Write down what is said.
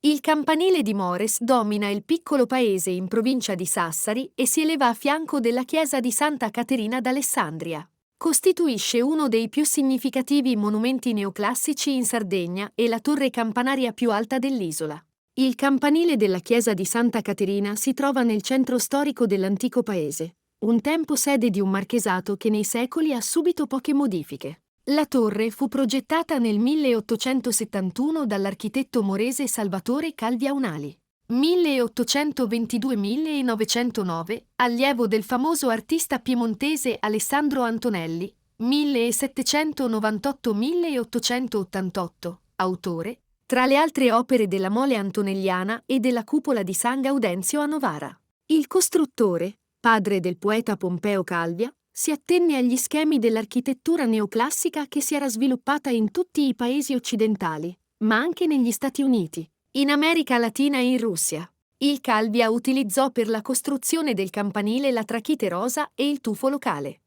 Il campanile di Mores domina il piccolo paese in provincia di Sassari e si eleva a fianco della chiesa di Santa Caterina d'Alessandria. Costituisce uno dei più significativi monumenti neoclassici in Sardegna e la torre campanaria più alta dell'isola. Il campanile della chiesa di Santa Caterina si trova nel centro storico dell'antico paese, un tempo sede di un marchesato che nei secoli ha subito poche modifiche. La torre fu progettata nel 1871 dall'architetto morese Salvatore Calvia-Unali. 1822-1909, allievo del famoso artista piemontese Alessandro Antonelli, 1798-1888, autore, tra le altre opere della Mole Antonelliana e della cupola di San Gaudenzio a Novara. Il costruttore, padre del poeta Pompeo Calvia, si attenne agli schemi dell'architettura neoclassica che si era sviluppata in tutti i paesi occidentali, ma anche negli Stati Uniti, in America Latina e in Russia. Il Calvia utilizzò per la costruzione del campanile la trachite rosa e il tufo locale.